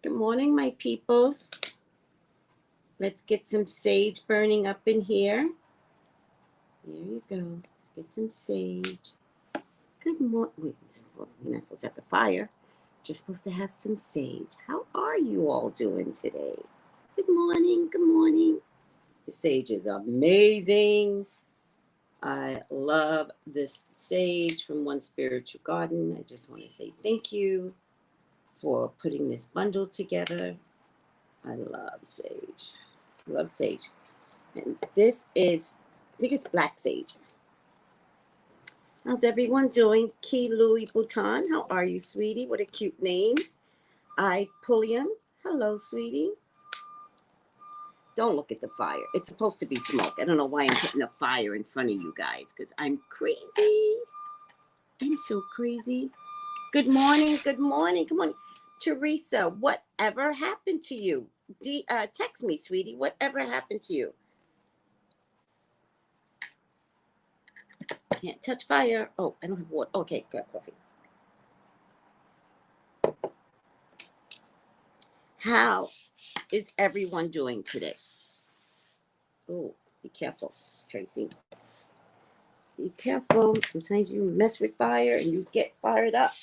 Good morning, my peoples. Let's get some sage burning up in here. There you go. Let's get some sage. Good morning. Wait, you're not supposed to have the fire. You're supposed to have some sage. How are you all doing today? Good morning. Good morning. The sage is amazing. I love this sage from One Spiritual Garden. I just want to say thank you for putting this bundle together. I love sage. Love sage. And this is, I think it's black sage. How's everyone doing? Key Louis Bhutan, how are you, sweetie? What a cute name. I Pulliam, hello, sweetie. Don't look at the fire. It's supposed to be smoke. I don't know why I'm putting a fire in front of you guys, because I'm crazy. I'm so crazy. Good morning. Good morning. Come on. Teresa, whatever happened to you? Text me, sweetie. Whatever happened to you? Can't touch fire. Oh, I don't have water. Okay, got coffee. How is everyone doing today? Oh, be careful, Tracy. Be careful. Sometimes you mess with fire and you get fired up.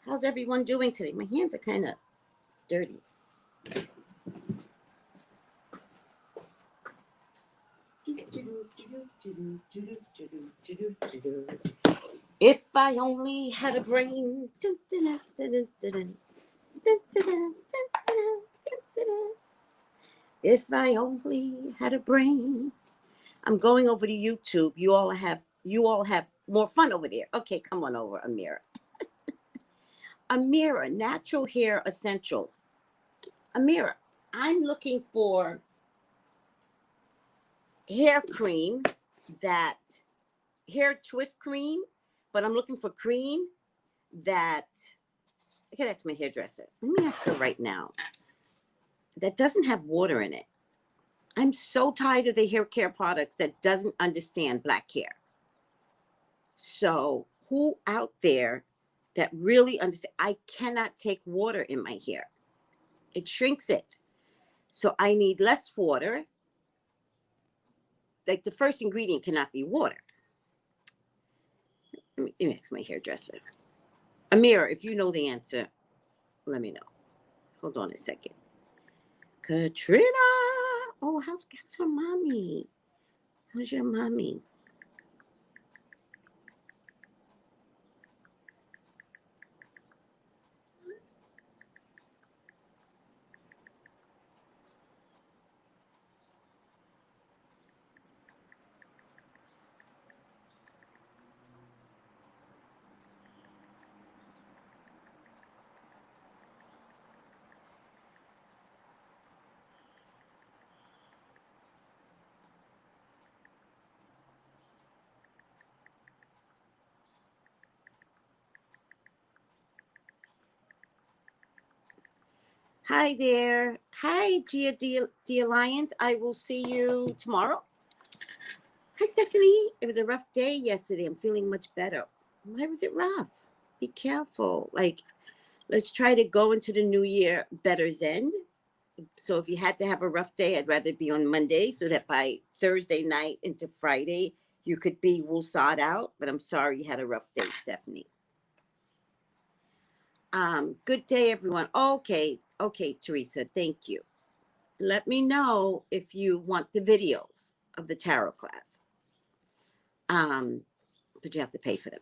How's everyone doing today? My hands are kind of dirty. If I only had a brain. If I only had a brain. I'm going over to YouTube. You all have more fun over there. Okay, come on over, Amira. Amira, Natural Hair Essentials. Amira, I'm looking for hair cream, hair twist cream, but I'm looking for cream that, I can ask my hairdresser. Let me ask her right now. That doesn't have water in it. I'm so tired of the hair care products that doesn't understand black hair. So who out there that really understands? I cannot take water in my hair. It shrinks it. So I need less water. Like the first ingredient cannot be water. Let me ask my hairdresser. Amira, if you know the answer, let me know. Hold on a second. Katrina. Oh, how's her mommy? How's your mommy? Hi there. Hi, Gia D Alliance. I will see you tomorrow. Hi, Stephanie. It was a rough day yesterday. I'm feeling much better. Why was it rough? Be careful. Like, let's try to go into the new year better zen. So if you had to have a rough day, I'd rather be on Monday so that by Thursday night into Friday, you could be woosad out. But I'm sorry you had a rough day, Stephanie. Good day, everyone. Okay, Teresa, thank you. Let me know if you want the videos of the tarot class. But you have to pay for them.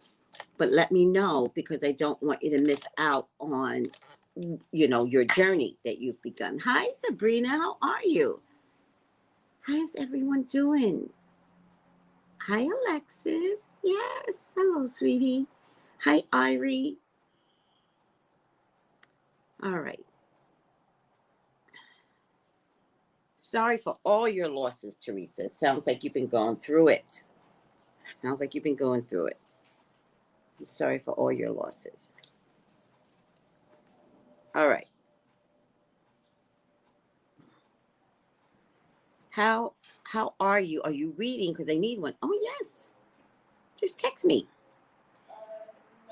But let me know, because I don't want you to miss out on, your journey that you've begun. Hi, Sabrina. How are you? How's everyone doing? Hi, Alexis. Yes. Hello, sweetie. Hi, Irie. All right. Sorry for all your losses, Teresa. It sounds like you've been going through it. I'm sorry for all your losses. All right. How are you? Are you reading? Because I need one. Oh, yes. Just text me.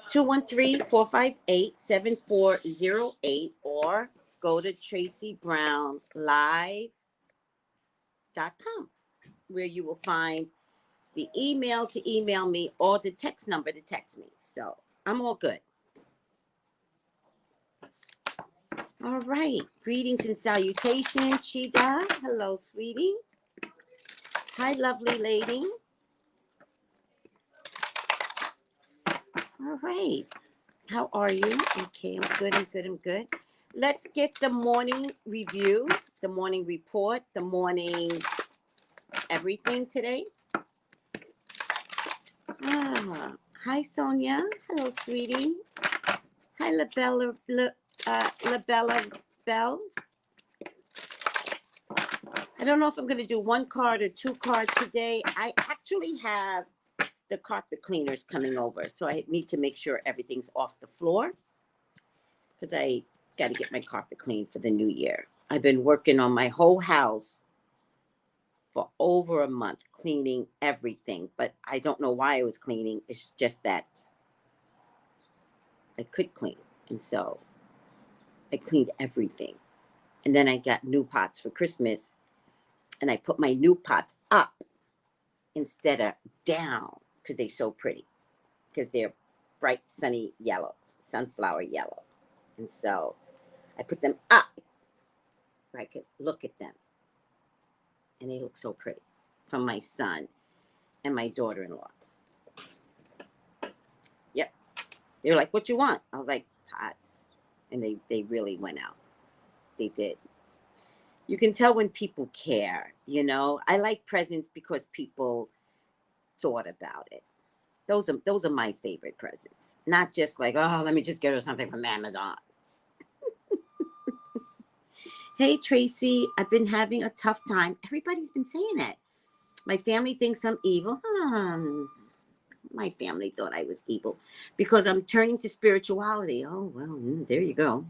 213-458-7408, or go to Traceybrownlive.com, where you will find the email to email me or the text number to text me. So I'm all good. All right. Greetings and salutations, Shida. Hello, sweetie. Hi, lovely lady. All right. How are you? Okay, I'm good. Let's get the morning review, the morning report, the morning everything today. Hi, Sonia. Hello, sweetie. Hi, Labella Bell. I don't know if I'm going to do one card or two cards today. I actually have the carpet cleaners coming over, so I need to make sure everything's off the floor because I got to get my carpet cleaned for the new year. I've been working on my whole house for over a month, cleaning everything, but I don't know why I was cleaning. It's just that I could clean, and so I cleaned everything. And then I got new pots for Christmas, and I put my new pots up instead of down because they're so pretty, because they're bright sunny yellow, sunflower yellow. And so I put them up where I could look at them, and they look so pretty, from my son and my daughter-in-law. Yep. They were like, what you want? I was like, pots. And they really went out. They did. You can tell when people care, you know. I like presents because people thought about it. Those are my favorite presents. Not just like, oh, let me just get her something from Amazon. Hey, Tracy, I've been having a tough time. Everybody's been saying it. My family thinks I'm evil. My family thought I was evil because I'm turning to spirituality. Oh, well, there you go.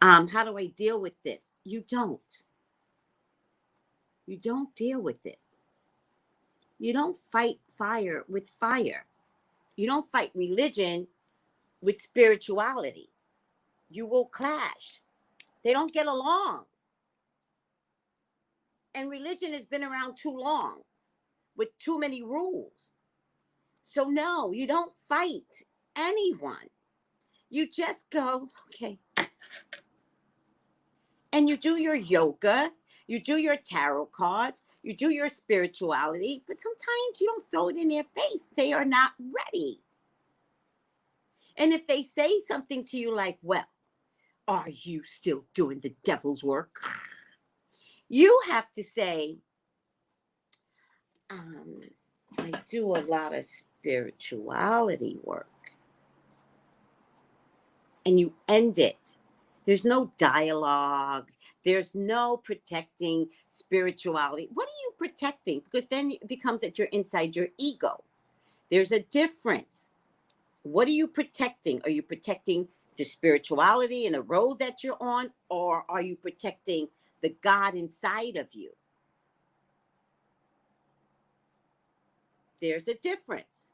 How do I deal with this? You don't. You don't deal with it. You don't fight fire with fire. You don't fight religion with spirituality. You will clash. They don't get along. And religion has been around too long with too many rules. So no, you don't fight anyone. You just go, okay. And you do your yoga, you do your tarot cards, you do your spirituality, but sometimes you don't throw it in their face. They are not ready. And if they say something to you like, well, are you still doing the devil's work? You have to say, I do a lot of spirituality work. And you end it. There's no dialogue. There's no protecting spirituality. What are you protecting? Because then it becomes that you're inside your ego. There's a difference. What are you protecting? Are you protecting the spirituality and the road that you're on? Or are you protecting the God inside of you? There's a difference.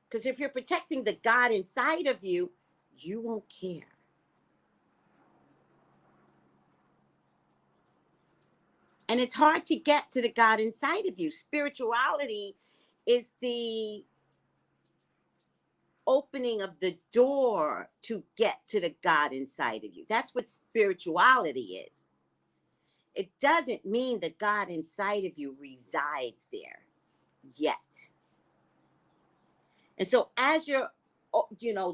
Because if you're protecting the God inside of you, you won't care. And it's hard to get to the God inside of you. Spirituality is the opening of the door to get to the God inside of you. That's what spirituality is. It doesn't mean the God inside of you resides there yet. And so as you're,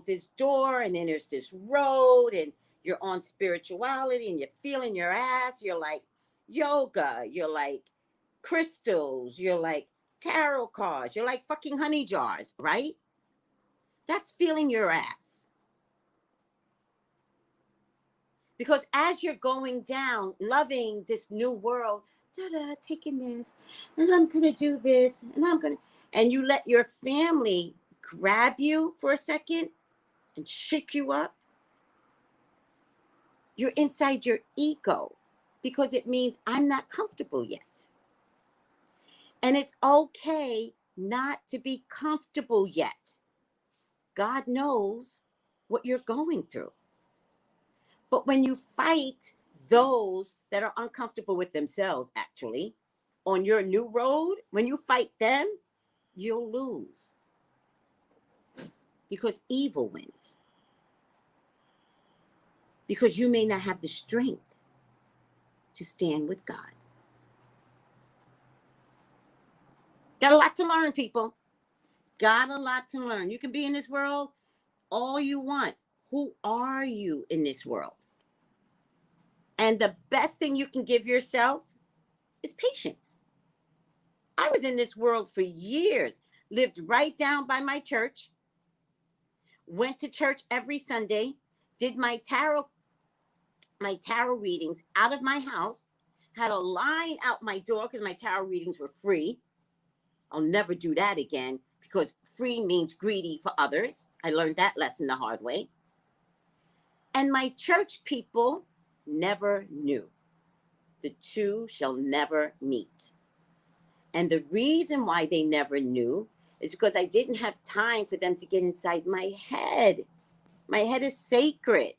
this door, and then there's this road, and you're on spirituality, and you're feeling your ass, you're like yoga, you're like crystals, you're like tarot cards, you're like fucking honey jars, right? That's feeling your ass. Because as you're going down, loving this new world, taking this, and I'm going to do this, and you let your family grab you for a second and shake you up, you're inside your ego, because it means I'm not comfortable yet. And it's okay not to be comfortable yet. God knows what you're going through. But when you fight those that are uncomfortable with themselves, actually, on your new road, when you fight them, you'll lose. Because evil wins. Because you may not have the strength to stand with God. Got a lot to learn, people. Got a lot to learn. You can be in this world all you want. Who are you in this world? And the best thing you can give yourself is patience. I was in this world for years, lived right down by my church, went to church every Sunday, did my tarot readings out of my house, had a line out my door because my tarot readings were free. I'll never do that again because free means greedy for others. I learned that lesson the hard way. And my church people never knew. The two shall never meet. And the reason why they never knew is because I didn't have time for them to get inside my head. My head is sacred.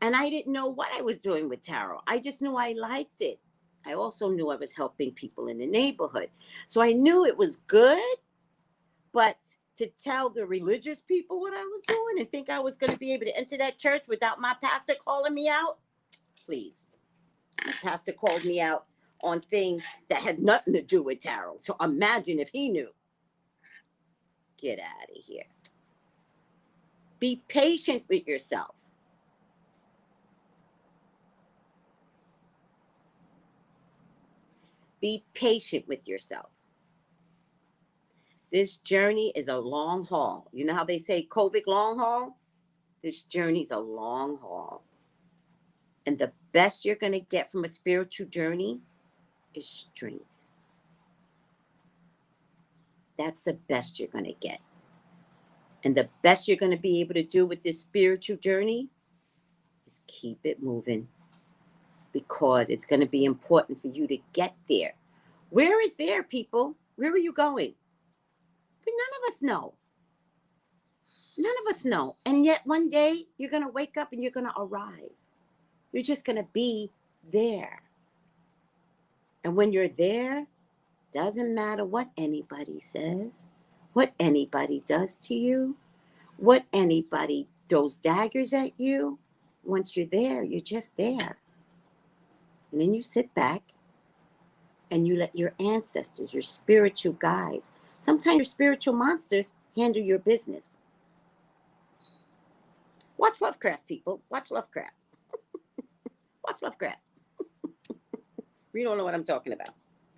And I didn't know what I was doing with tarot. I just knew I liked it. I also knew I was helping people in the neighborhood. So I knew it was good, but to tell the religious people what I was doing and think I was going to be able to enter that church without my pastor calling me out, please. My pastor called me out on things that had nothing to do with tarot. So imagine if he knew. Get out of here. Be patient with yourself. Be patient with yourself. This journey is a long haul. You know how they say COVID long haul? This journey is a long haul. And the best you're going to get from a spiritual journey is strength. That's the best you're going to get. And the best you're going to be able to do with this spiritual journey is keep it moving. Because it's going to be important for you to get there. Where is there, people? Where are you going? But none of us know. None of us know. And yet one day you're going to wake up and you're going to arrive. You're just going to be there. And when you're there, doesn't matter what anybody says, what anybody does to you, what anybody throws daggers at you. Once you're there, you're just there. And then you sit back and you let your ancestors, your spiritual guides, sometimes your spiritual monsters handle your business. Watch Lovecraft, people. Watch Lovecraft. Watch Lovecraft. You don't know what I'm talking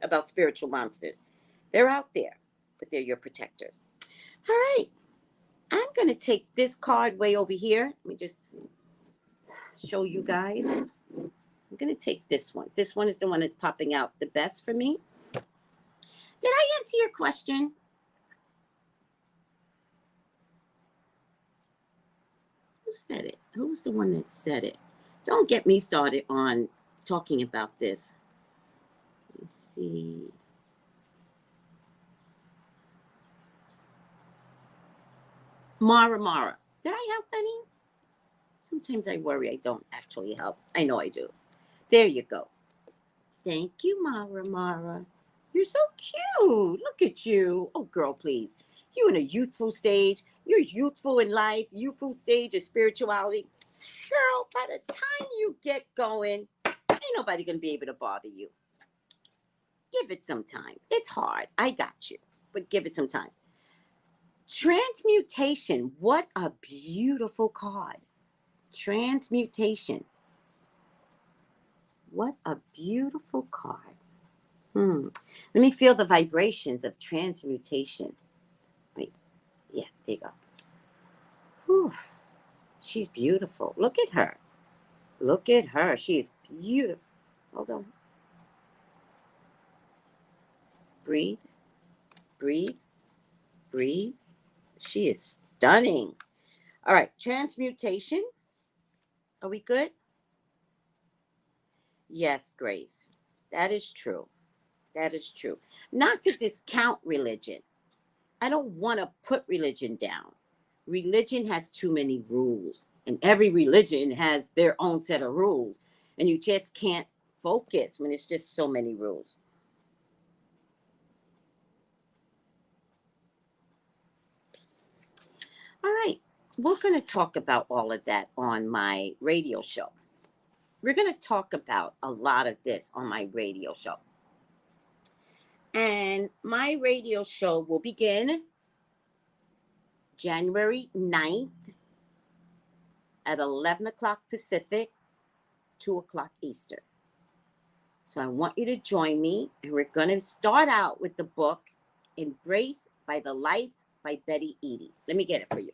about spiritual monsters. They're out there, but they're your protectors. All right. I'm going to take this card way over here. Let me just show you guys. I'm going to take this one. This one is the one that's popping out the best for me. Did I answer your question? Who said it? Who was the one that said it? Don't get me started on talking about this. Let's see. Mara. Did I help any? Sometimes I worry I don't actually help. I know I do. There you go. Thank you, Mara. You're so cute. Look at you. Oh, girl, please. You in a youthful stage. You're youthful in life, youthful stage of spirituality. Girl, by the time you get going, ain't nobody going to be able to bother you. Give it some time. It's hard. I got you. But give it some time. Transmutation. What a beautiful card. Transmutation. What a beautiful card. Let me feel the vibrations of transmutation. Wait. Yeah, there you go. Whew. She's beautiful. Look at her. Look at her. She is beautiful. Hold on. Breathe. She is stunning. All right. Transmutation. Are we good? Yes, Grace. That is true. Not to discount religion. I don't want to put religion down. Religion has too many rules, and every religion has their own set of rules, and you just can't focus when it's just so many rules. All right, we're going to talk about all of that on my radio show. We're going to talk about a lot of this on my radio show. And my radio show will begin January 9th at 11 o'clock Pacific, 2 o'clock Eastern. So I want you to join me, and we're going to start out with the book Embraced by the Light by Betty Eadie. Let me get it for you.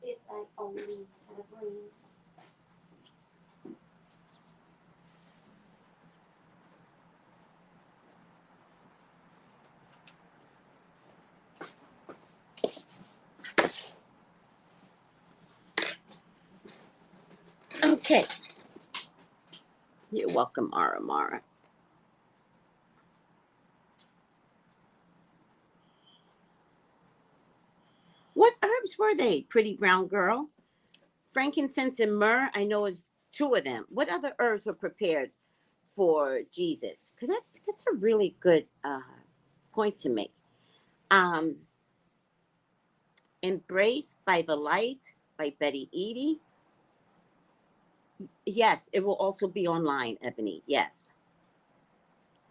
If I only had a brain. Okay. You're welcome, Mara. What herbs were they, pretty brown girl? Frankincense and myrrh, I know is two of them. What other herbs were prepared for Jesus? Because that's a really good point to make. Embraced by the Light by Betty Eadie. Yes, it will also be online, Ebony. Yes.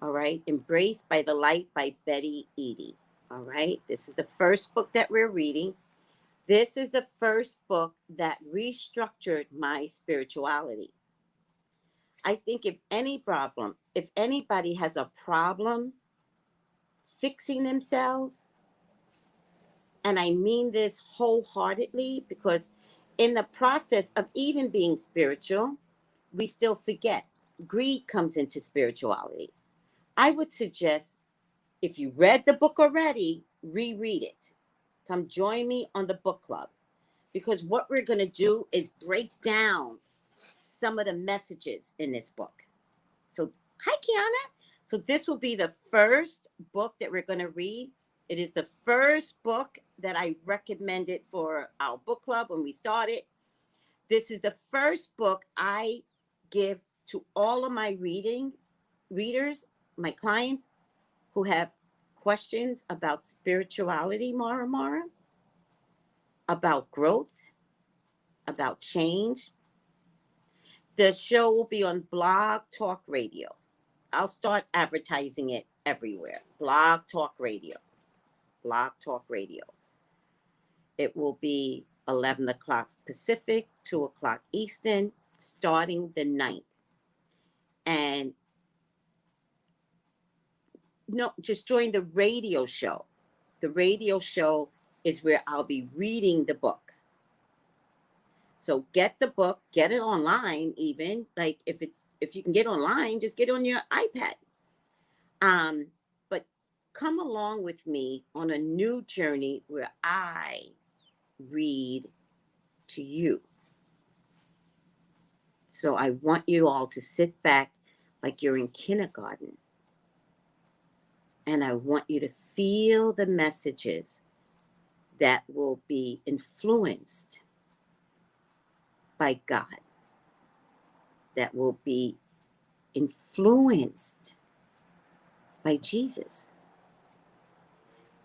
All right. Embraced by the Light by Betty Eadie. All right. This is the first book that we're reading. This is the first book that restructured my spirituality. I think if anybody has a problem fixing themselves, and I mean this wholeheartedly, because in the process of even being spiritual, we still forget. Greed comes into spirituality. I would suggest, if you read the book already, reread it. Come join me on the book club, because what we're going to do is break down some of the messages in this book. So, hi, Kiana. So this will be the first book that we're going to read. It is the first book that I recommended for our book club when we started. This is the first book I give to all of my readers, my clients who have questions about spirituality, Mara, about growth, about change. The show will be on Blog Talk Radio. I'll start advertising it everywhere. Blog Talk Radio. Blog Talk Radio. It will be 11 o'clock Pacific, 2 o'clock Eastern, starting the 9th. And no, just join the radio show. The radio show is where I'll be reading the book. So get the book, get it online even. Like if you can get online, just get it on your iPad. But come along with me on a new journey where I read to you. So I want you all to sit back like you're in kindergarten. And I want you to feel the messages that will be influenced by God, that will be influenced by Jesus.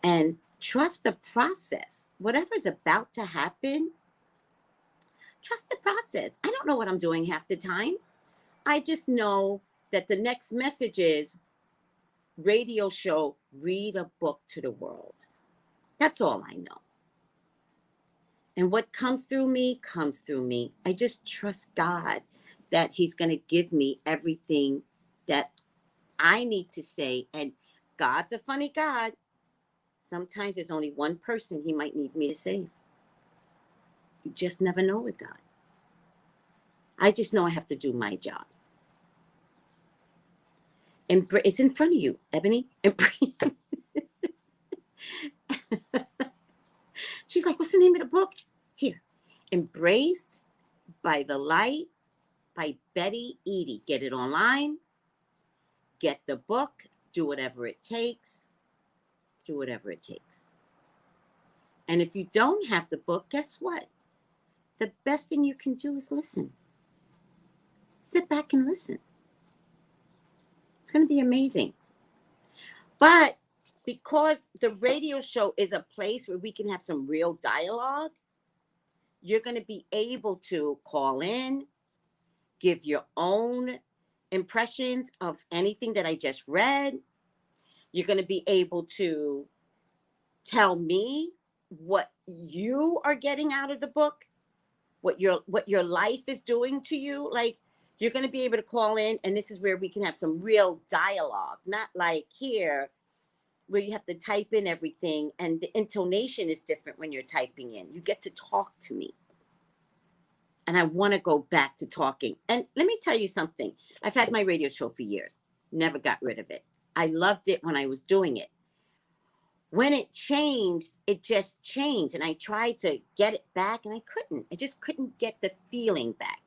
And trust the process. Whatever's about to happen, trust the process. I don't know what I'm doing half the times. I just know that the next message is radio show, read a book to the world. That's all I know. And what comes through me, comes through me. I just trust God that he's going to give me everything that I need to say. And God's a funny God. Sometimes there's only one person he might need me to save. You just never know with God. I just know I have to do my job. And it's in front of you, Ebony. She's like, what's the name of the book? Here. Embraced by the Light by Betty Eady. Get it online. Get the book. Do whatever it takes. Do whatever it takes. And if you don't have the book, guess what? The best thing you can do is listen. Sit back and listen. It's going to be amazing. But because the radio show is a place where we can have some real dialogue, you're going to be able to call in, give your own impressions of anything that I just read. You're going to be able to tell me what you are getting out of the book, what your life is doing to you. Like, you're going to be able to call in, and this is where we can have some real dialogue, not like here where you have to type in everything and the intonation is different when you're typing in. You get to talk to me. And I want to go back to talking. And let me tell you something. I've had my radio show for years. Never got rid of it. I loved it when I was doing it. When it changed, it just changed. And I tried to get it back and I couldn't. I just couldn't get the feeling back.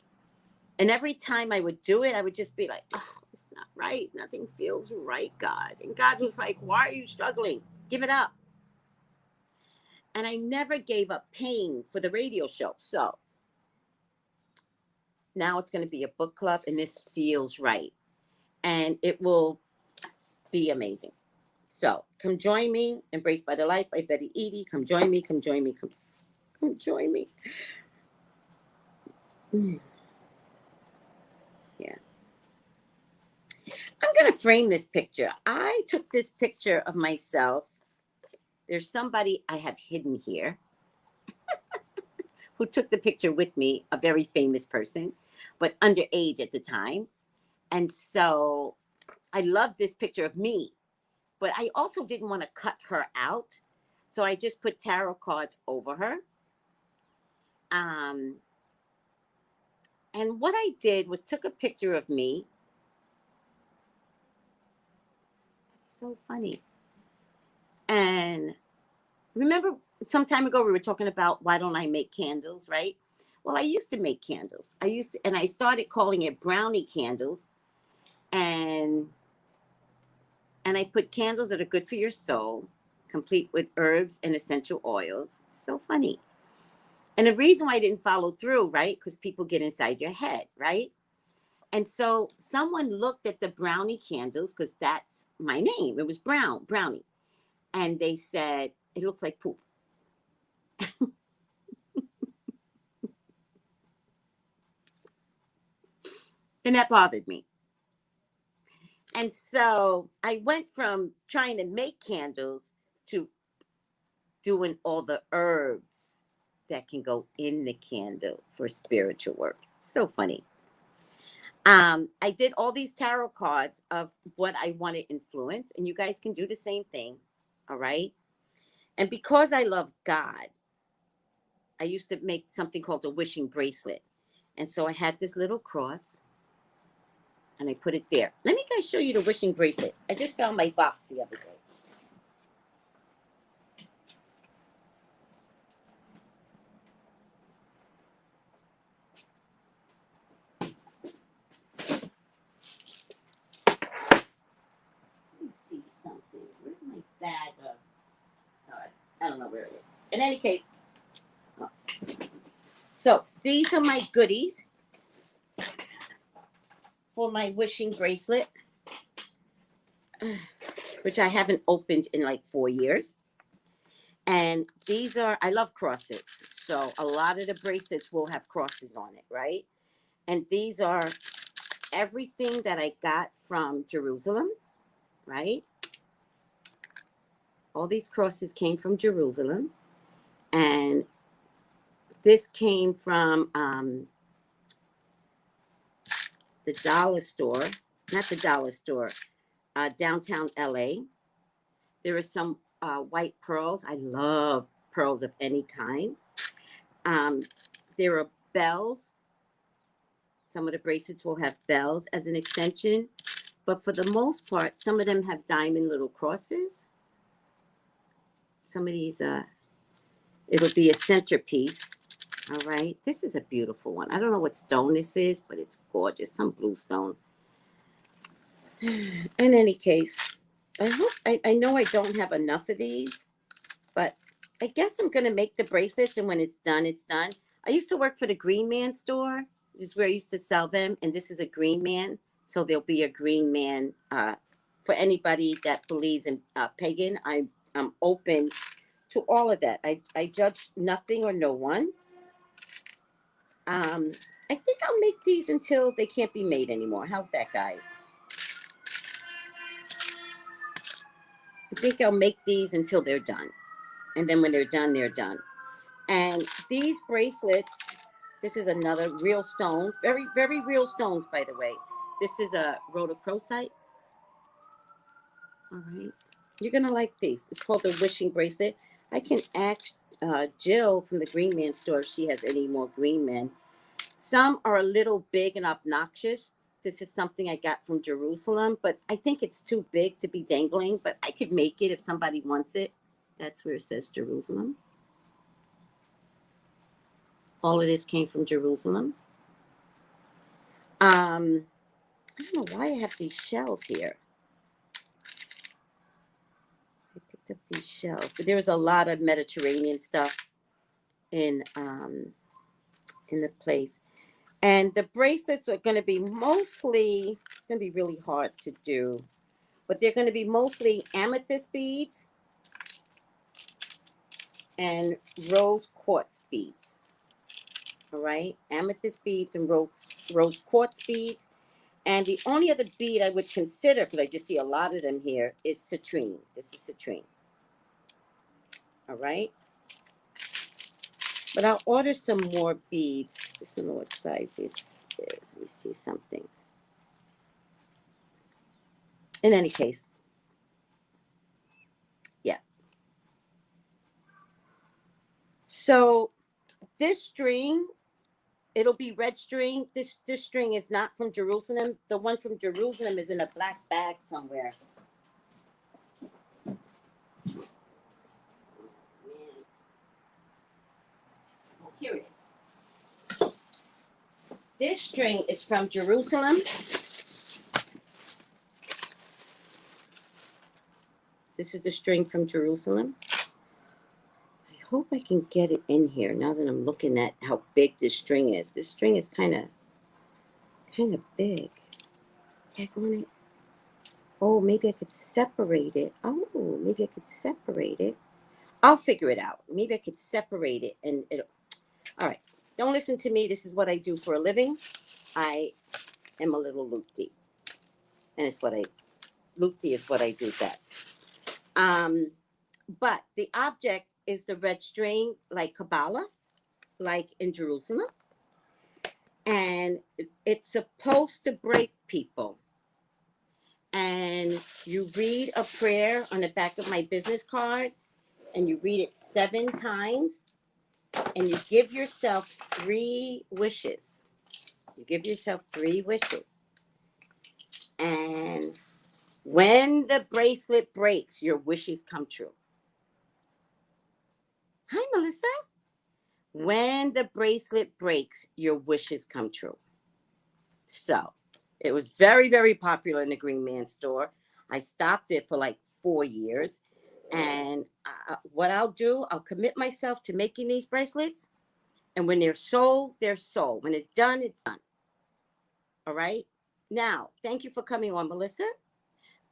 And every time I would do it, I would just be like, oh, it's not right. Nothing feels right, God. And God was like, why are you struggling? Give it up. And I never gave up paying for the radio show. So now it's going to be a book club, and this feels right. And it will be amazing. So come join me. Embraced by the Light by Betty Eady. Come join me. Come join me. Come join me. Yeah. I'm going to frame this picture. I took this picture of myself. There's somebody I have hidden here who took the picture with me, a very famous person, but underage at the time. And so I love this picture of me, but I also didn't want to cut her out. So I just put tarot cards over her. And what I did was took a picture of me. It's so funny. And remember some time ago, we were talking about why don't I make candles, right? Well, I used to make candles. And I started calling it brownie candles. And I put candles that are good for your soul, complete with herbs and essential oils. It's so funny. And the reason why I didn't follow through, right? Because people get inside your head, right? And so someone looked at the brownie candles, because that's my name. It was brownie. And they said, it looks like poop. And that bothered me. And so I went from trying to make candles to doing all the herbs that can go in the candle for spiritual work. So funny. I did all these tarot cards of what I want to influence, and you guys can do the same thing. All right. And because I love God, I used to make something called a wishing bracelet. And so I had this little cross and I put it there. Let me guys show you the wishing bracelet. I just found my box the other day. See something. Where's my bag of? I don't know where it is. In any case, so these are my goodies for my wishing bracelet, which I haven't opened in like 4 years. And these are, I love crosses. So a lot of the bracelets will have crosses on it, right? And these are everything that I got from Jerusalem, right? All these crosses came from Jerusalem. And this came from the dollar store, not the dollar store, downtown LA. There are some white pearls. I love pearls of any kind. There are bells. Some of the bracelets will have bells as an extension. But for the most part, some of them have diamond little crosses. Some of these, it'll be a centerpiece. All right. This is a beautiful one. I don't know what stone this is, but it's gorgeous. Some blue stone. In any case, I know I don't have enough of these, but I guess I'm going to make the bracelets, and when it's done, it's done. I used to work for the Green Man store. This is where I used to sell them, and this is a Green Man. So there'll be a Green Man for anybody that believes in pagan. I'm open to all of that. I judge nothing or no one. I think I'll make these until they can't be made anymore. How's that, guys? I think I'll make these until they're done. And then when they're done, they're done. And these bracelets, this is another real stone. Very, very real stones, by the way. This is a rhodochrosite. All right. You're going to like these. It's called the wishing bracelet. I can ask Jill from the Green Man store if she has any more Green Men. Some are a little big and obnoxious. This is something I got from Jerusalem, but I think it's too big to be dangling, but I could make it if somebody wants it. That's where it says Jerusalem. All of this came from Jerusalem. I don't know why I have these shells here. I picked up these shells, but there's a lot of Mediterranean stuff in the place. And the bracelets are going to be mostly, it's going to be really hard to do, but they're going to be mostly amethyst beads and rose quartz beads. All right, amethyst beads and rose quartz beads. And the only other bead I would consider, because I just see a lot of them here, is citrine. This is citrine. All right. But I'll order some more beads. Just don't know what size this is. Let me see something. In any case, yeah. So this string, it'll be red string. This string is not from Jerusalem. The one from Jerusalem is in a black bag somewhere. Here it is. This string is from Jerusalem. This is the string from Jerusalem. I hope I can get it in here now that I'm looking at how big this string is. This string is kind of big. Tag on it. Oh, maybe I could separate it. Oh, maybe I could separate it. I'll figure it out. Maybe I could separate it and it'll. All right. Don't listen to me. This is what I do for a living. I am a little loopy. And it's what loopy is what I do best. But the object is the red string, like Kabbalah, like in Jerusalem. And it's supposed to break people. And you read a prayer on the back of my business card, and you read it 7 times, and you give yourself 3 wishes. You give yourself 3 wishes. And when the bracelet breaks, your wishes come true. Hi, Melissa. When the bracelet breaks, your wishes come true. So it was very, very popular in the Green Man store. I stopped it for like 4 years. And what I'll do, I'll commit myself to making these bracelets. And when they're sold, they're sold. When it's done, it's done. All right. Now, thank you for coming on, Melissa,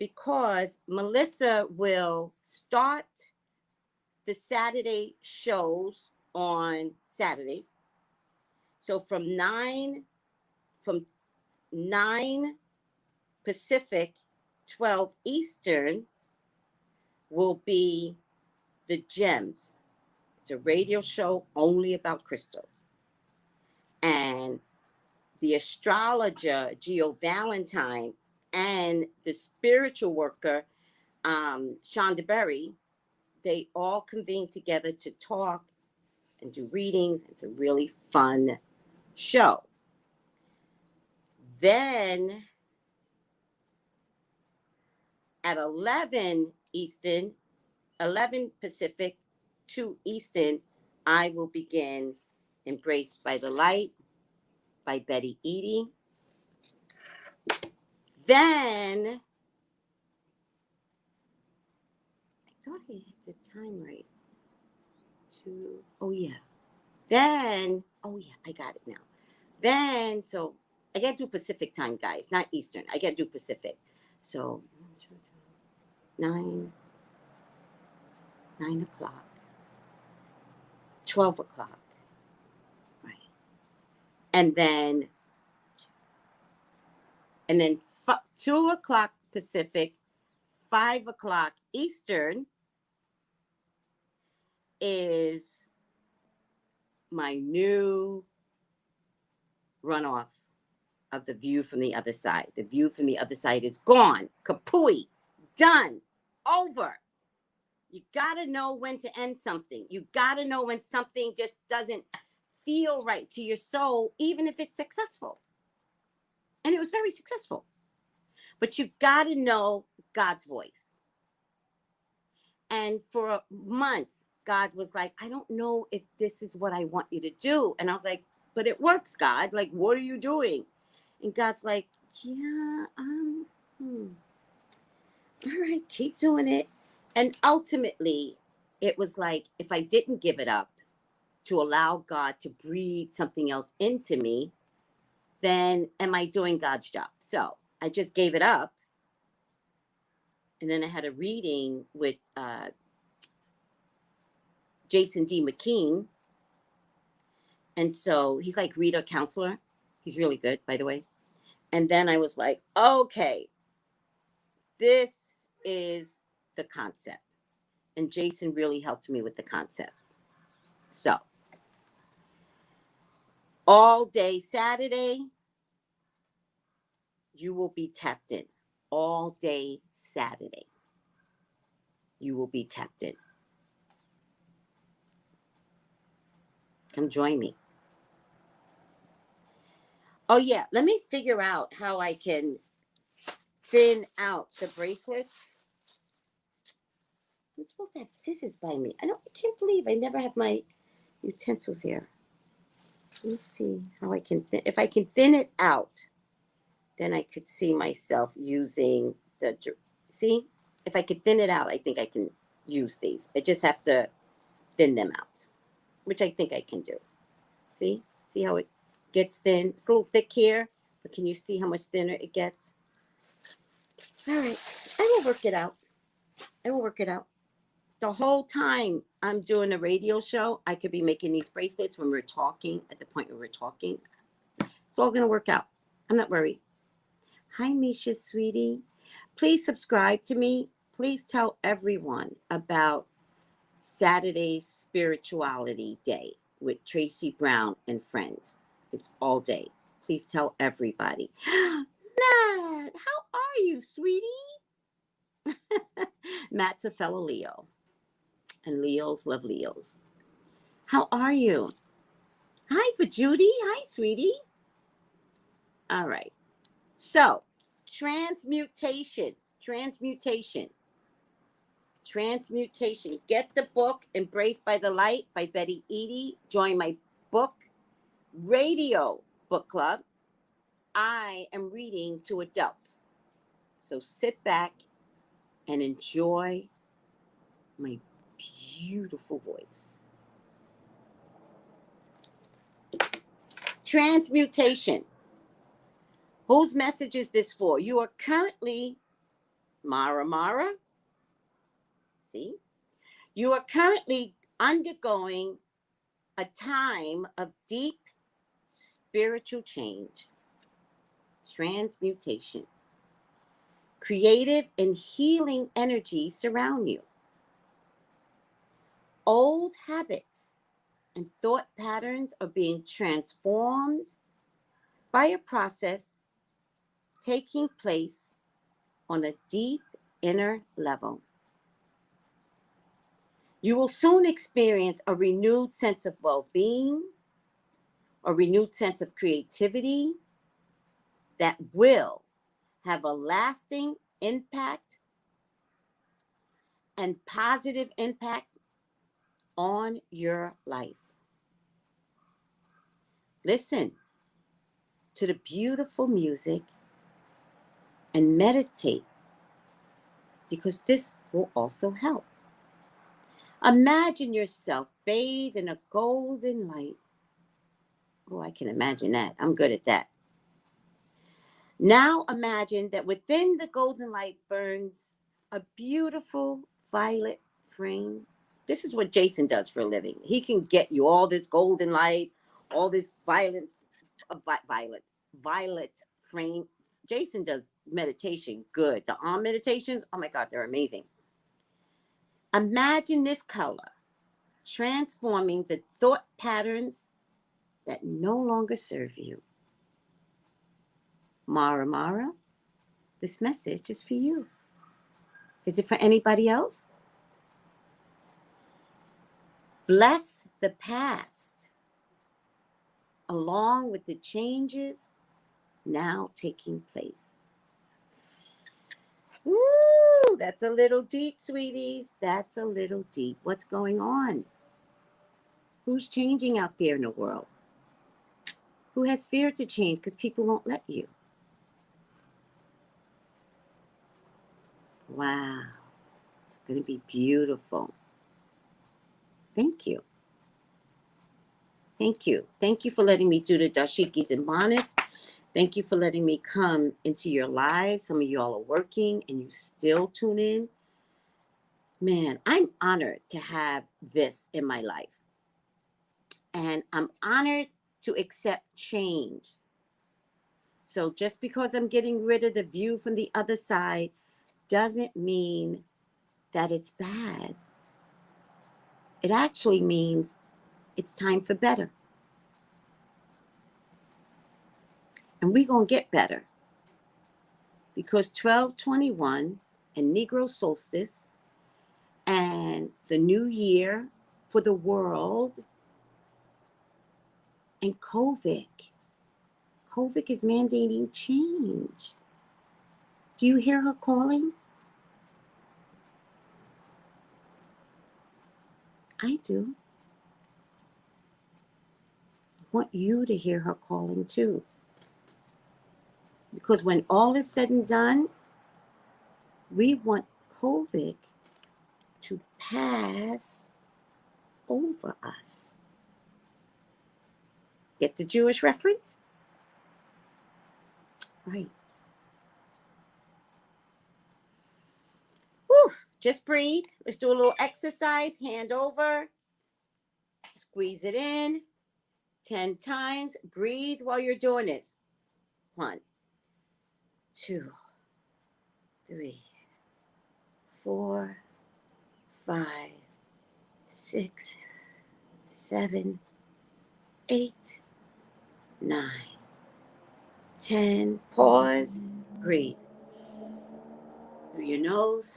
because Melissa will start the Saturday shows on Saturdays. So from 9 Pacific, 12 Eastern will be the Gems. It's a radio show only about crystals. And the astrologer, Geo Valentine, and the spiritual worker, Shonda Berry, they all convene together to talk and do readings. It's a really fun show. Then at 11 Eastern, 11 Pacific, 2 Eastern, I will begin Embraced by the Light by Betty Eady. Then, I thought I hit the time right. Oh yeah. Then, oh yeah, I got it now. Then, so I got to do Pacific time, guys, not Eastern. I got to do Pacific. So 9 o'clock, 12 o'clock, right? And then 2 o'clock Pacific, 5 o'clock Eastern is my new runoff of The View from the Other Side. The View from the Other Side is gone. Kapui. Done. Over. You got to know when to end something. You got to know when something just doesn't feel right to your soul, even if it's successful. And it was very successful. But you got to know God's voice. And for months, God was like, I don't know if this is what I want you to do. And I was like, but it works, God. Like, what are you doing? And God's like, yeah, all right, keep doing it. And ultimately, it was like, if I didn't give it up to allow God to breathe something else into me, then am I doing God's job? So I just gave it up. And then I had a reading with Jason D. McKean. And so he's like reader counselor. He's really good, by the way. And then I was like, okay, this is the concept. And Jason really helped me with the concept. So all day Saturday, you will be tapped in. All day Saturday, you will be tapped in. Come join me. Oh, yeah. Let me figure out how I can thin out the bracelets. I'm supposed to have scissors by me. I can't believe I never have my utensils here. Let me see how I can if I can thin it out, then I could see myself using see, if I could thin it out, I think I can use these. I just have to thin them out, which I think I can do. See how it gets thin? It's a little thick here, but can you see how much thinner it gets? All right, I will work it out. The whole time I'm doing a radio show, I could be making these bracelets when we're talking, at the point where we're talking. It's all going to work out. I'm not worried. Hi, Misha, sweetie. Please subscribe to me. Please tell everyone about Saturday's Spirituality Day with Tracey Brown and friends. It's all day. Please tell everybody. Matt, how are you, sweetie? Matt's a fellow Leo. And Leos love Leos. How are you? Hi, for Judy. Hi, sweetie. All right. So, transmutation. Get the book, Embraced by the Light by Betty Eady. Join my book radio book club. I am reading to adults. So sit back and enjoy my beautiful voice. Transmutation. Whose message is this for? You are currently, Mara. See? You are currently undergoing a time of deep spiritual change. Transmutation. Creative and healing energies surround you. Old habits and thought patterns are being transformed by a process taking place on a deep inner level. You will soon experience a renewed sense of well-being, a renewed sense of creativity that will have a lasting impact and positive impact on your life. Listen to the beautiful music and meditate, because this will also help. Imagine yourself bathed in a golden light. Oh, I can imagine that. I'm good at that. Now imagine that within the golden light burns a beautiful violet flame. This is what Jason does for a living. He can get you all this golden light, all this violet flame. Jason does meditation good. The arm meditations, oh my God, they're amazing. Imagine this color transforming the thought patterns that no longer serve you. Mara, this message is for you. Is it for anybody else? Bless the past along with the changes now taking place. Woo, that's a little deep, sweeties. That's a little deep. What's going on? Who's changing out there in the world? Who has fear to change because people won't let you? Wow. It's going to be beautiful. Thank you. Thank you. Thank you for letting me do the dashikis and bonnets. Thank you for letting me come into your lives. Some of y'all are working and you still tune in. Man, I'm honored to have this in my life. And I'm honored to accept change. So just because I'm getting rid of the view from the other side doesn't mean that it's bad. It actually means it's time for better. And we're going to get better. Because 12/21 and Negro solstice and the new year for the world and COVID is mandating change. Do you hear her calling? I do. I want you to hear her calling too. Because when all is said and done, we want COVID to pass over us. Get the Jewish reference? Right. Whew. Just breathe. Let's do a little exercise. Hand over. Squeeze it in 10 times. Breathe while you're doing this. 1, 2, 3, 4, 5, 6, 7, 8, 9, 10. Pause. Breathe. Through your nose,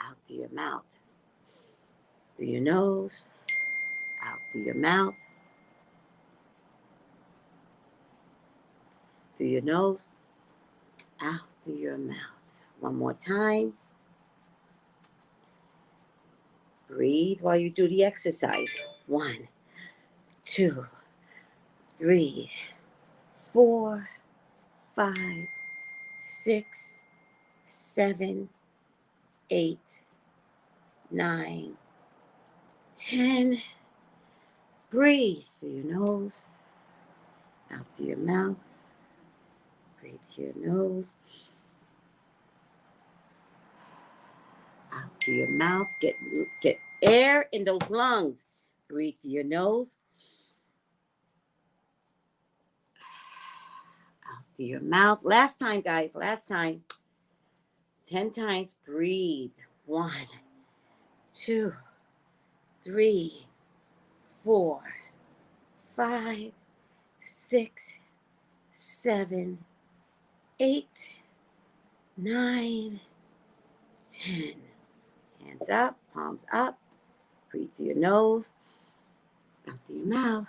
out through your mouth. Through your nose, out through your mouth. Through your nose, out through your mouth. One more time. Breathe while you do the exercise. 1, 2, 3, 4, 5, 6, 7, 8, 9, 10. Breathe through your nose, out through your mouth. Breathe through your nose, out through your mouth. Get air in those lungs. Breathe through your nose, out through your mouth. Last time, guys. Last time. 10 times. Breathe. 1, 2, 3, 4, 5, 6, 7, 8, 9, 10. Hands up, palms up. Breathe through your nose, out through your mouth.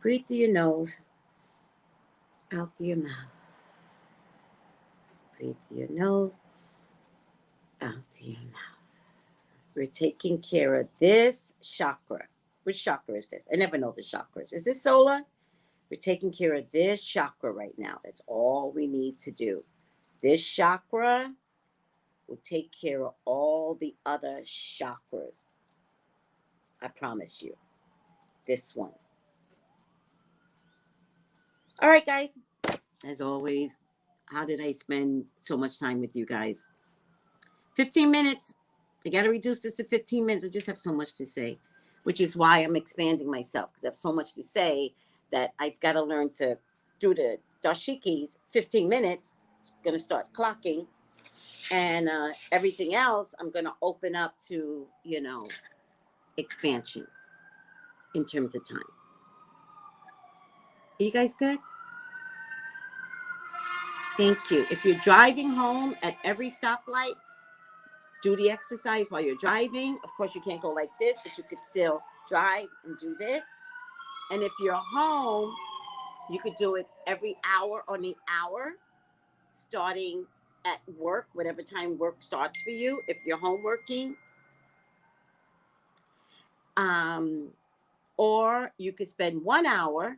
Breathe through your nose, out through your mouth. Breathe through your nose, out through your mouth. We're taking care of this chakra. Which chakra is this? I never know the chakras. Is this solar? We're taking care of this chakra right now. That's all we need to do. This chakra will take care of all the other chakras. I promise you. This one. All right, guys. As always, how did I spend so much time with you guys? 15 minutes. I got to reduce this to 15 minutes. I just have so much to say, which is why I'm expanding myself, because I have so much to say that I've got to learn to do the Dashikis 15 minutes. It's going to start clocking. And everything else, I'm going to open up to, expansion in terms of time. Are you guys good? Thank you. If you're driving home at every stoplight, do the exercise while you're driving. Of course, you can't go like this, but you could still drive and do this. And if you're home, you could do it every hour on the hour, starting at work, whatever time work starts for you, if you're home working. Or you could spend 1 hour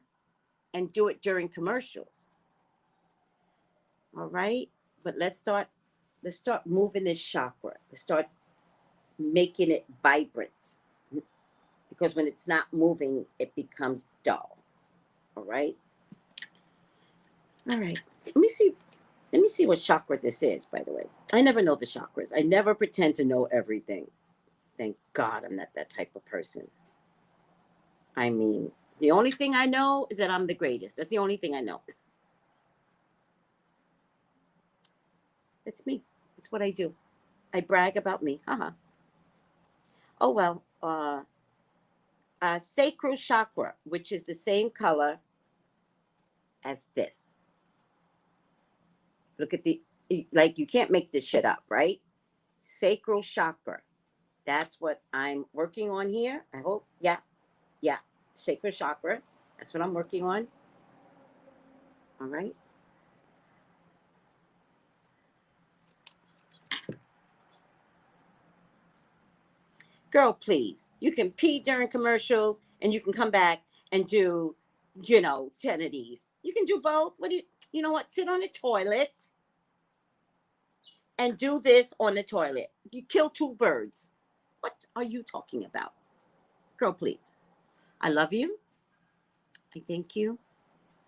and do it during commercials. All right? But let's start moving this chakra. Let's start making it vibrant. Because when it's not moving, it becomes dull. All right? All right. Let me see what chakra this is, by the way. I never know the chakras. I never pretend to know everything. Thank God I'm not that type of person. I mean, the only thing I know is that I'm the greatest. That's the only thing I know. It's me. It's what I do. I brag about me. Haha. Oh, well. Sacral chakra, which is the same color as this. Look at like, you can't make this shit up, right? Sacral chakra. That's what I'm working on here. I hope. Yeah. Sacral chakra. That's what I'm working on. All right. Girl, please. You can pee during commercials and you can come back and do, 10 of these. You can do both. You know what? Sit on the toilet and do this on the toilet. You kill 2 birds. What are you talking about? Girl, please. I love you. I thank you.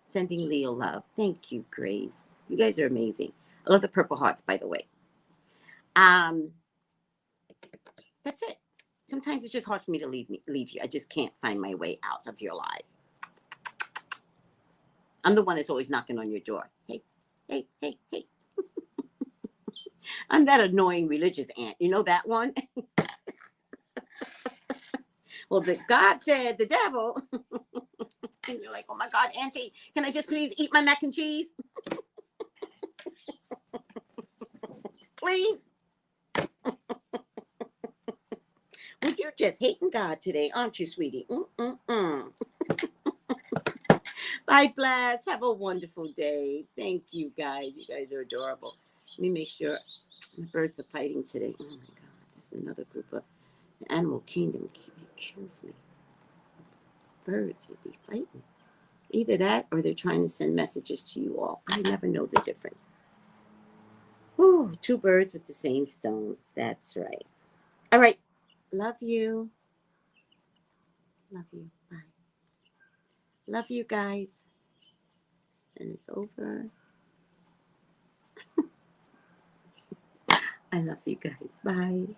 Sending Leo love. Thank you, Grace. You guys are amazing. I love the purple hearts, by the way. That's it. Sometimes it's just hard for me to leave you. I just can't find my way out of your lives. I'm the one that's always knocking on your door. Hey. I'm that annoying religious aunt. You know that one? Well, God said the devil. And you're like, oh my God, Auntie, can I just please eat my mac and cheese? Please. Well, you're just hating God today, aren't you, sweetie? Bye, Bless. Have a wonderful day. Thank you, guys. You guys are adorable. Let me make sure my birds are fighting today. Oh, my God. There's another group of the animal kingdom. It kills me. Birds, they'd be fighting. Either that or they're trying to send messages to you all. I never know the difference. Ooh, 2 birds with the same stone. That's right. All right. Love you. Love you. Bye. Love you guys. Send this over. I love you guys. Bye.